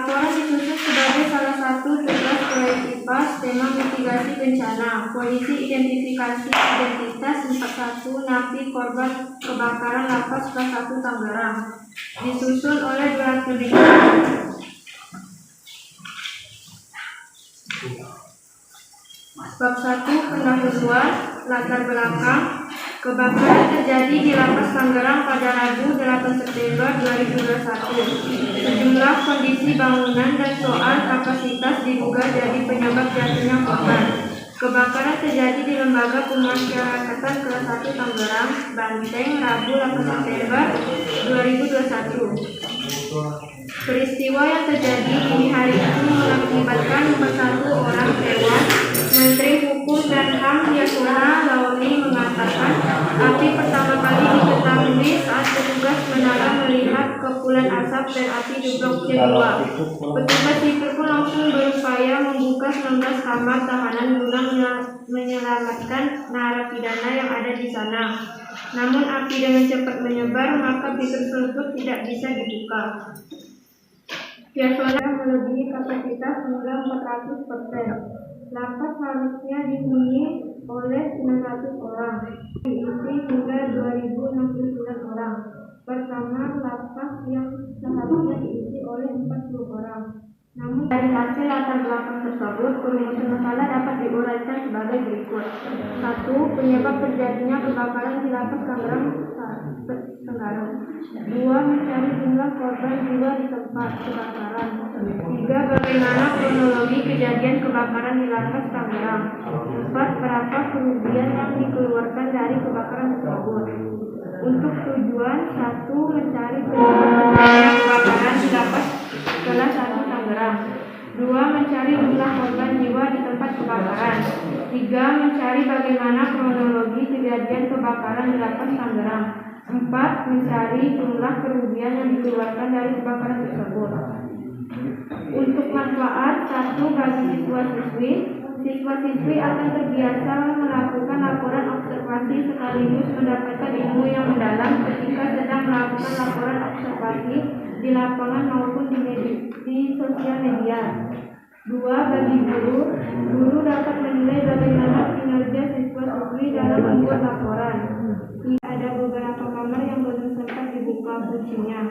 Laporan disusun sebagai salah satu tugas proyek IPAS tema mitigasi bencana, kondisi identifikasi identitas 41 napi korban kebakaran lapas kelas 1 Tangerang. Disusun oleh Dewan Pendidikan. Bab 1 pendahuluan, latar belakang. Kebakaran terjadi di Lapas Tangerang pada Rabu 8 September 2021. Sejumlah kondisi bangunan dan soal kapasitas diduga jadi penyebab jatuhnya korban. Kebakaran terjadi di Lembaga Pemasyarakatan kelas 1 Tangerang, Banteng, Rabu 8 September 2021. Peristiwa yang terjadi di hari itu mengakibatkan 41 orang tewas. Menteri Hukum dan HAM Yasona Lawli mengatakan api pertama kali diketahui saat petugas menara melihat kepulan asap dan api di blok C2. Petugas sipil pun langsung berupaya membuka 19 kamar tahanan guna menyelamatkan narapidana yang ada di sana. Namun api dengan cepat menyebar, maka pintu tersebut tidak bisa dibuka. Yasona melebihi kapasitas hingga 400%. Lapas harusnya dihuni oleh 900 orang, diisi hingga 2069 orang. Bersama lapas yang seharusnya diisi oleh 40 orang. Namun dari hasil latar belakang tersebut, perumusan masalah dapat diuraikan sebagai berikut. 1. Penyebab terjadinya kebakaran di Lapas Tangerang. 2. Mencari jumlah korban jiwa di tempat kebakaran. 3. Bagaimana kronologi kejadian kebakaran di Lapas Tangerang. 4. Berapa kerugian yang dikeluarkan dari kebakaran tersebut. Untuk tujuan 1. Mencari penyebab terjadinya kebakaran di Lapas kelas 1 Tangerang. 2. Mencari jumlah korban jiwa di tempat kebakaran. 3. Mencari bagaimana kronologi kejadian kebakaran di Lapas Tangerang. 4. Mencari jumlah kerugian yang dikeluarkan dari kebakaran tersebut. Untuk manfaat 1. Bagi siswa-siswi. Siswa-siswi akan terbiasa melakukan laporan observasi sekaligus mendapatkan ilmu yang mendalam ketika sedang melakukan laporan observasi di lapangan maupun di sosial media. 2. Bagi guru. Guru dapat menilai bagaimana kinerja siswa-siswi dalam membuat laporan. Ada beberapa kamar yang belum sempat dibuka kuncinya.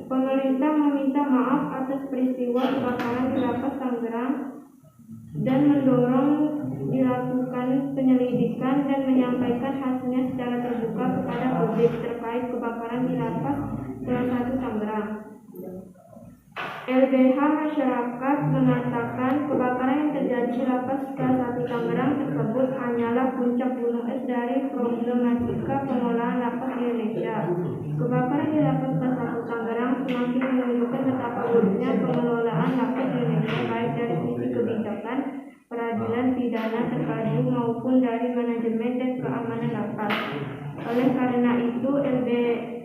Pemerintah meminta maaf atas peristiwa kebakaran di Lapas Tangerang dan mendorong dilakukan penyelidikan dan menyampaikan hasilnya secara terbuka kepada publik terkait kebakaran di Lapas kelas 1 Tangerang. LBH Masyarakat mengatakan kebakaran yang terjadi di Lapas kelas 1 Tangerang tersebut hanyalah puncak gunung es dari problematika pengolahan lapas di Indonesia. Kebakaran di Lapas kelas 1 Tangerang semakin menunjukkan betapa buruknya pengelolaan lapas di Indonesia, baik dari sisi kebijakan, peradilan pidana terpadu maupun dari manajemen dan keamanan lapas. Oleh karena itu,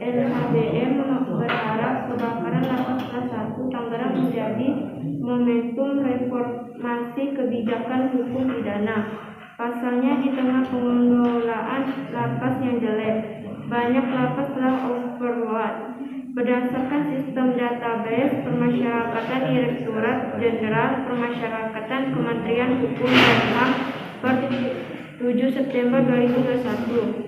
LHBM berharap kebakaran Lapas kelas 1 Tangerang menjadi momentum reformasi kebijakan hukum pidana. Pasalnya, di tengah pengelolaan lapas yang jelek, banyak lapas telah overload. Berdasarkan sistem database Permasyarakatan Direktorat Jenderal Permasyarakatan Kementerian Hukum dan HAM per 7 September 2021.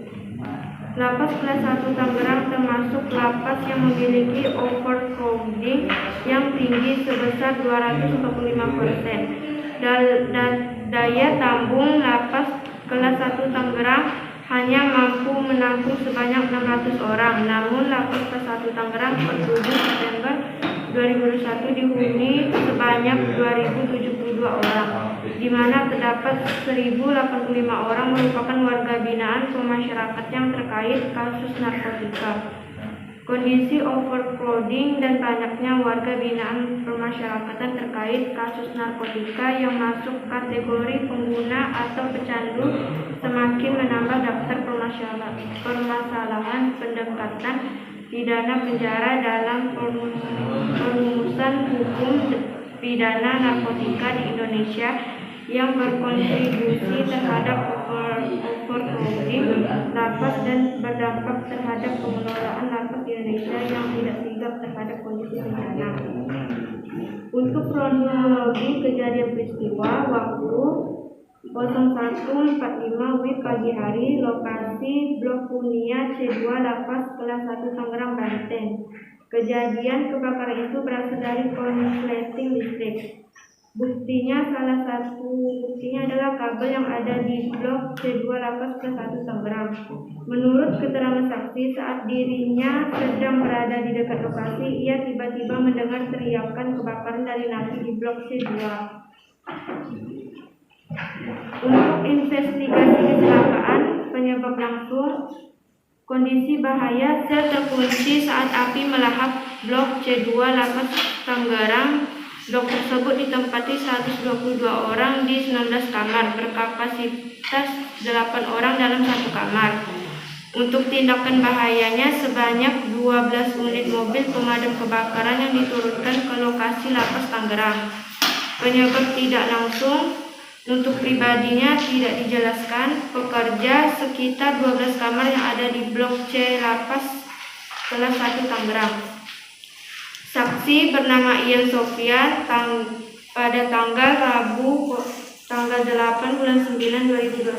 Lapas kelas 1 Tangerang termasuk lapas yang memiliki overcrowding yang tinggi sebesar 245%. Daya tampung lapas kelas 1 Tangerang hanya mampu menampung sebanyak 600 orang. Namun lapas kelas 1 Tangerang per 7 September 2021 dihuni sebanyak 2072 orang, di mana terdapat 1085 orang merupakan warga binaan pemasyarakatan yang terkait kasus narkotika. Kondisi overcrowding dan banyaknya warga binaan permasyarakatan terkait kasus narkotika yang masuk kategori pengguna atau pecandu semakin menambah daftar permasalahan pendekatan pidana penjara dalam perumusan hukum pidana narkotika di Indonesia yang berkontribusi terhadap overcrowding lapas dan berdampak terhadap pengelolaan lapas di Indonesia yang tidak sigap terhadap kondisi bencana. Untuk kronologi kejadian peristiwa, waktu 01.45 WIB pagi hari, lokasi Blok Unia C2 Lapas kelas 1 Tangerang, Banten. Kejadian kebakaran itu berasal dari konsleting listrik. Salah satu buktinya adalah kabel yang ada di Blok C2 Lapas kelas 1 Tangerang. Menurut keterangan saksi, saat dirinya sedang berada di dekat lokasi, ia tiba-tiba mendengar teriakan kebakaran dari napi di Blok C2. Untuk investigasi kecelakaan, penyebab langsung, kondisi bahaya, sel terkunci saat api melahap Blok C2 Lapas Tangerang. Blok tersebut ditempati 122 orang di 19 kamar, berkapasitas 8 orang dalam satu kamar. Untuk tindakan bahayanya, sebanyak 12 unit mobil pemadam kebakaran yang diturunkan ke lokasi Lapas Tangerang. Penyebab tidak langsung, untuk pribadinya tidak dijelaskan. Pekerja sekitar 12 kamar yang ada di Blok C Lapas kelas 1 Tangerang. Saksi bernama Ian Sofian pada tanggal Rabu tanggal 8 bulan 9 2021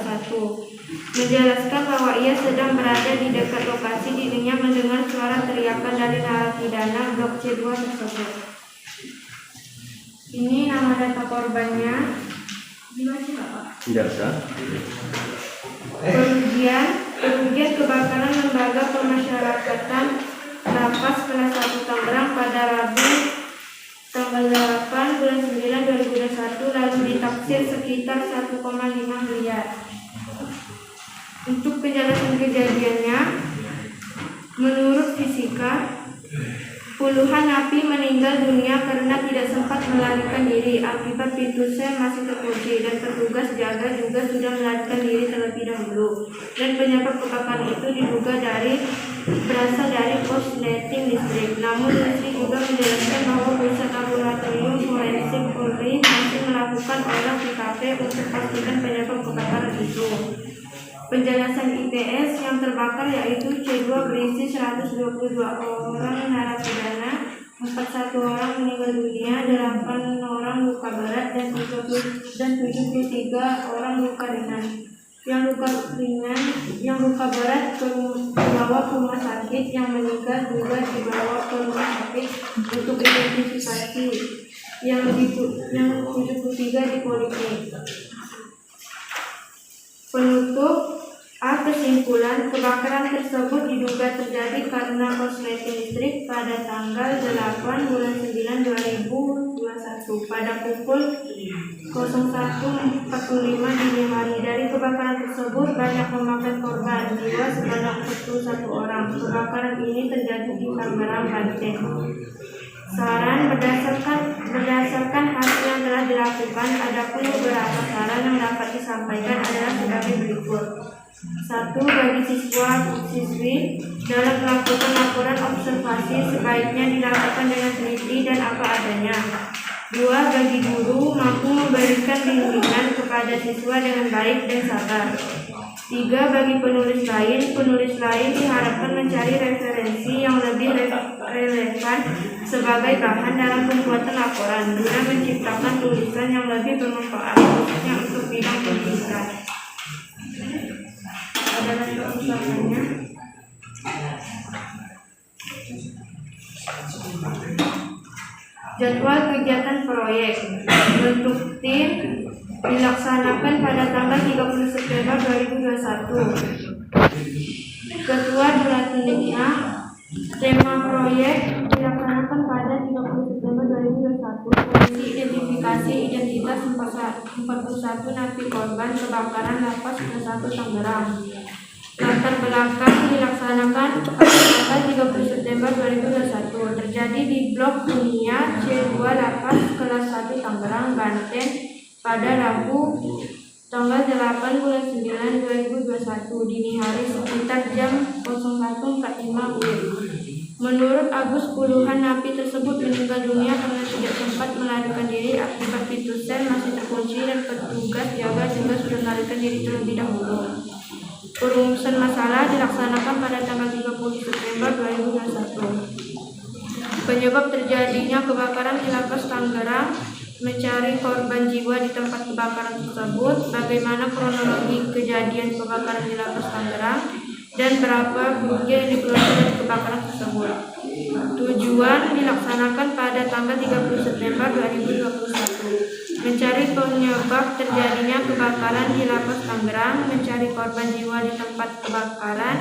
menjelaskan bahwa ia sedang berada di dekat lokasi. Dirinya mendengar suara teriakan dari narapidana Blok C2 tersebut. Ini nama data korbannya. Kerugian kebakaran lembaga pemasyarakatan Lapas kelas 1 Tangerang pada Rabu tanggal 8 bulan 9 2021 lalu ditaksir sekitar 1,5 miliar. Untuk penjelasan kejadiannya, menurut fisika, puluhan napi meninggal dunia karena tidak sempat melarikan diri akibat pintu sel masih terkunci, dan petugas jaga juga sudah melarikan diri terlebih dahulu. Dan penyebab kebakaran itu diduga berasal dari korsleting listrik. Namun Listrik juga menjelaskan bahwa pusat laboratorium forensik Polri masih melakukan olah TKP untuk pastikan penyebab kebakaran itu. Penjelasan IPS yang terbakar yaitu C2 berisi 122 orang narapidana, 41 orang meninggal dunia, 8 orang luka berat, dan 73 orang luka ringan. Yang luka berat dibawa ke rumah sakit, yang meninggal juga dibawa ke rumah sakit untuk identifikasi, yang 73 di poliklinik. Penutup kesimpulan, kebakaran tersebut diduga terjadi karena korsleting listrik pada tanggal 8 bulan 9 2021 pada pukul 01.45 dini hari. Dari kebakaran tersebut banyak memakan korban jiwa sebanyak 41 orang. Kebakaran ini terjadi di Tangerang, Banten. Saran berdasarkan hasil yang telah dilakukan, adapun beberapa saran yang dapat disampaikan adalah sebagai berikut. 1. Bagi siswa-siswi, dalam melakukan laporan observasi sebaiknya dilakukan dengan teliti dan apa adanya. 2. Bagi guru, mampu memberikan bimbingan kepada siswa dengan baik dan sabar. 3. Bagi penulis lain diharapkan mencari referensi yang lebih relevan sebagai bahan dalam pembuatan laporan guna menciptakan tulisan yang lebih bermanfaat khususnya untuk bidang pendidikan. Adalah keputusannya. Jadwal kegiatan proyek. Bentuk tim dilaksanakan pada tanggal 30 September 2021. Ketua Dulatinnya. Tema proyek dilaksanakan pada 30 September 2021. Komisi identifikasi identitas 41 napi korban kebakaran Lapas kelas 1 Tangerang. Latar belakang dilaksanakan pada tanggal 30 September 2021. Terjadi di Blok Unia C2 Lapas kelas 1 Tangerang, Banten pada Rabu tanggal 8 bulan 9 2021 dini hari sekitar jam 01.45 WIB. Menurut Agus, puluhan napi tersebut meninggal dunia karena tidak sempat melarikan diri akibat pintu sel masih terkunci, dan petugas jaga juga sudah melarikan diri terlebih dahulu. Perumusan masalah dilaksanakan pada tanggal 30 September 2021. penyebab terjadinya kebakaran di Lapas Tangerang, mencari korban jiwa di tempat kebakaran tersebut, bagaimana kronologi kejadian kebakaran di Lapas Tangerang, dan berapa kerugian yang dikeluarkan dari kebakaran tersebut. Tujuan dilaksanakan pada tanggal 30 September 2021. Mencari penyebab terjadinya kebakaran di Lapas Tangerang, mencari korban jiwa di tempat kebakaran,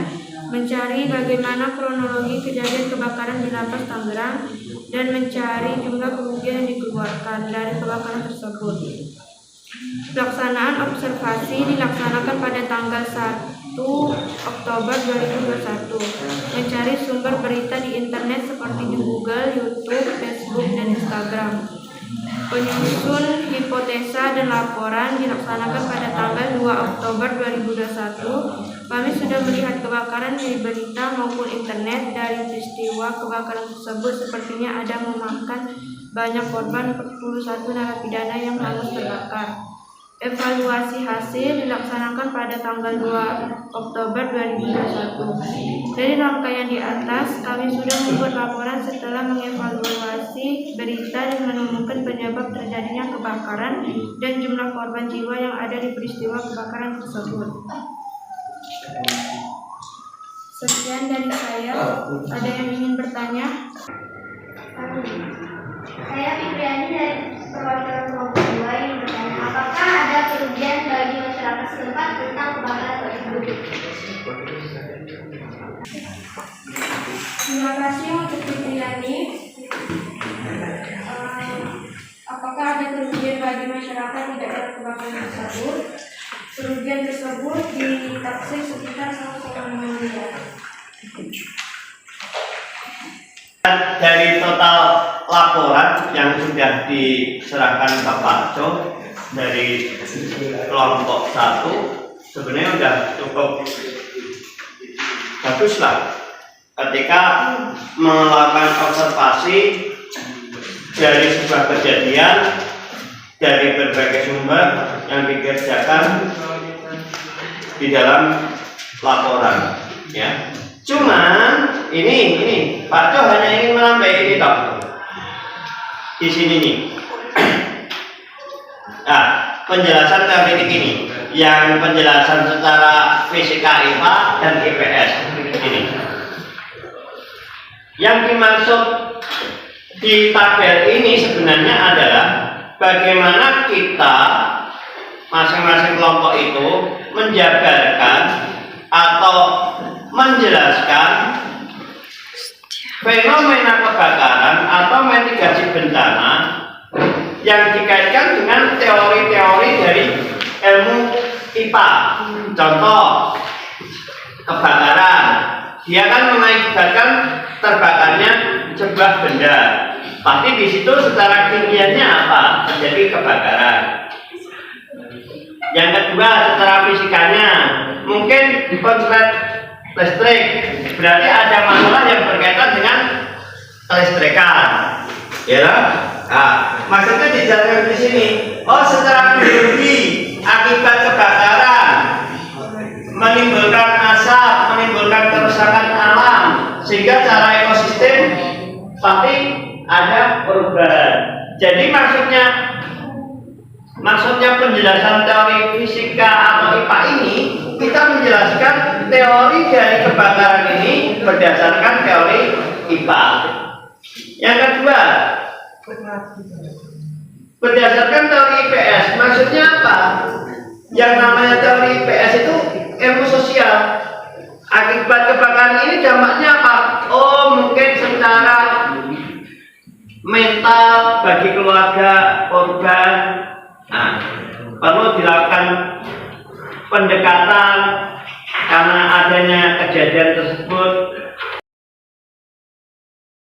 mencari bagaimana kronologi kejadian kebakaran di Lapas Tangerang, dan mencari jumlah kerugian yang dikeluarkan dari kebakaran tersebut. Pelaksanaan observasi dilaksanakan pada tanggal 1 Oktober 2021. Mencari sumber berita di internet seperti di Google, YouTube, Facebook, dan Instagram. Penyusun hipotesa dan laporan dilaksanakan pada tanggal 2 Oktober 2021. Kami sudah melihat kebakaran dari berita maupun internet. Dari peristiwa kebakaran tersebut sepertinya ada memakan banyak korban, 41 narapidana yang hangus terbakar. Evaluasi hasil dilaksanakan pada tanggal 2 Oktober 2021. Dari rangkaian di atas, kami sudah membuat laporan setelah mengevaluasi berita dan menemukan penyebab terjadinya kebakaran dan jumlah korban jiwa yang ada di peristiwa kebakaran tersebut. Sekian dari saya. Ada yang ingin bertanya? Saya Fitriani dari perwakilan kelompok 2 yang bertanya, apakah ada kerugian bagi masyarakat setempat tentang kebakaran tersebut? Terima kasih untuk Fitriani. Apakah ada kerugian bagi masyarakat di daerah kebakaran tersebut? Kerugian tersebut ditaksir sekitar 1,5 miliar. Dari total laporan yang sudah diserahkan Bapak Jo dari kelompok 1, sebenarnya sudah cukup bagus lah ketika melakukan observasi dari sebuah kejadian dari berbagai sumber yang dikerjakan di dalam laporan, ya. Cuman ini Pak Jo hanya ingin menambah ini toh di sini nih. Nah, penjelasan teoretik ini, yang penjelasan secara fisika IPA dan IPS ini. Yang dimaksud di tabel ini sebenarnya adalah bagaimana kita masing-masing kelompok itu menjabarkan atau menjelaskan fenomena kebakaran atau mitigasi bencana yang dikaitkan dengan teori-teori dari ilmu IPA. Contoh, kebakaran, dia kan mengakibatkan terbakarnya sebuah benda. Pasti di situ secara kimianya apa? Terjadi kebakaran. Yang kedua, secara fisikanya, mungkin konslet listrik, berarti ada masalah yang berkaitan dengan kelistrikan, ya. Nah, maksudnya dijelaskan di sini. Oh, secara biologi, akibat kebakaran menimbulkan asap, menimbulkan kerusakan alam, sehingga cara ekosistem pasti ada perubahan. Jadi maksudnya penjelasan teori fisika atau IPA ini, kita menjelaskan teori dari kebakaran ini berdasarkan teori IPA. Yang kedua, berdasarkan teori IPS. Maksudnya apa? Yang namanya teori IPS itu ilmu sosial. Akibat kebakaran ini dampaknya apa? Oh, mungkin secara mental bagi keluarga korban. Nah, perlu dilakukan pendekatan karena adanya kejadian tersebut